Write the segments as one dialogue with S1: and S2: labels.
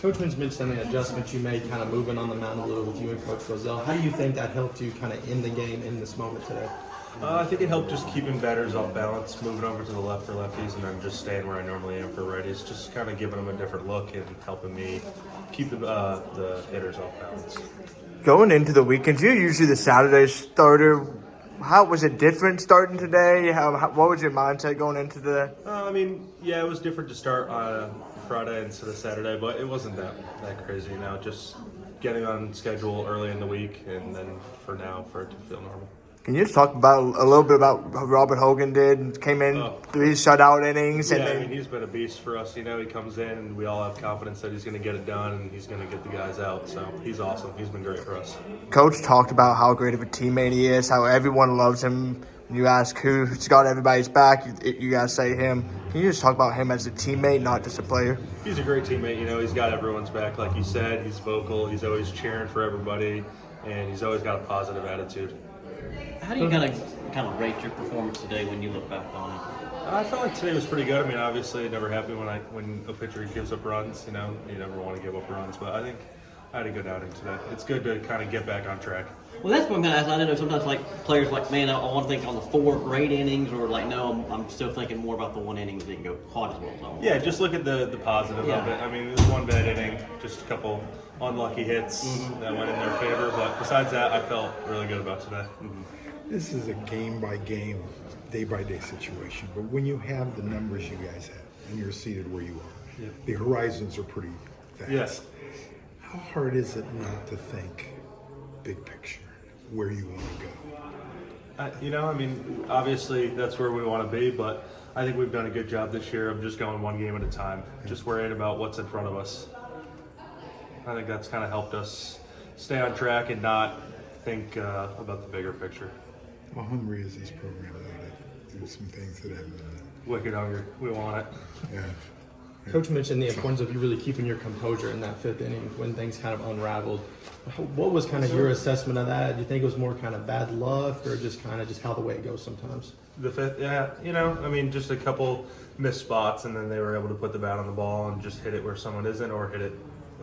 S1: Coach mentioned the adjustments you made kind of moving on the mound a little with you and Coach Roselle. How do you think that helped you kind of end the game in this moment today?
S2: I think it helped just keeping batters off balance, moving over to the left for lefties, and then just staying where I normally am for righties. Just kind of giving them a different look and helping me keep the hitters off balance.
S3: Going into the weekend, you're usually the Saturday starter. How was it different starting today? What was your mindset going into today?
S2: It was different to start on Friday instead of Saturday, but it wasn't that crazy. Just getting on schedule early in the week, and then for it to feel normal.
S3: Can you just talk about a little bit about what Robert Hogan did? Came in 3 shutout innings.
S2: He's been a beast for us. He comes in and we all have confidence that he's going to get it done and he's going to get the guys out. So he's awesome. He's been great for us.
S3: Coach talked about how great of a teammate he is, how everyone loves him. When you ask who's got everybody's back, you guys say him. Can you just talk about him as a teammate, not just a player?
S2: He's a great teammate. He's got everyone's back. Like you said, he's vocal. He's always cheering for everybody, and he's always got a positive attitude.
S4: How do you kind of rate your performance today when you look back on it?
S2: I felt like today was pretty good. Obviously, never happy when a pitcher gives up runs. You never want to give up runs, but I think I had a good outing today. It's good to kind of get back on track.
S4: Well, that's what I'm going to ask. I know sometimes players man, I want to think on the 4 great innings, or no, I'm still thinking more about the 1 inning that didn't go quite as well as I want.
S2: Yeah, just look at the positive of it. It was 1 bad inning, just a couple unlucky hits that went in their favor, but besides that, I felt really good about today.
S5: This is a game-by-game, day-by-day situation, but when you have the numbers you guys have and you're seated where you are, the horizons are pretty vast.
S2: Yes.
S5: How hard is it not to think big picture, where you want to go?
S2: Obviously that's where we want to be, but I think we've done a good job this year of just going 1 game at a time, just worrying about what's in front of us. I think that's kind of helped us stay on track and not think about the bigger picture.
S5: How hungry is this program now to do some things that haven't been done?
S2: Wicked hungry. We want it.
S5: Yeah.
S1: Coach mentioned the importance of you really keeping your composure in that 5th inning when things kind of unraveled. What was kind of your assessment of that? Do you think it was more kind of bad luck or just kind of just how the way it goes sometimes?
S2: The 5th, just a couple missed spots, and then they were able to put the bat on the ball and just hit it where someone isn't, or hit it,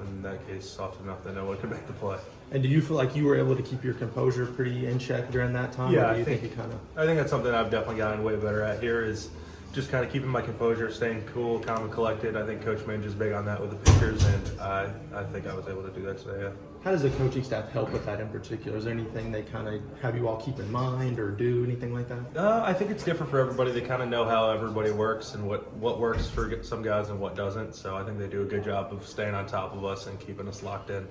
S2: in that case, soft enough that no one could make the play.
S1: And do you feel like you were able to keep your composure pretty in check during that time?
S2: Yeah,
S1: or do you think you kind of...
S2: I think that's something I've definitely gotten way better at here is just kind of keeping my composure, staying cool, calm, and collected. I think Coach Mange is big on that with the pitchers, and I think I was able to do that today, yeah.
S1: How does the coaching staff help with that in particular? Is there anything they kind of have you all keep in mind or do, anything like that?
S2: I think it's different for everybody. They kind of know how everybody works and what works for some guys and what doesn't. So I think they do a good job of staying on top of us and keeping us locked in.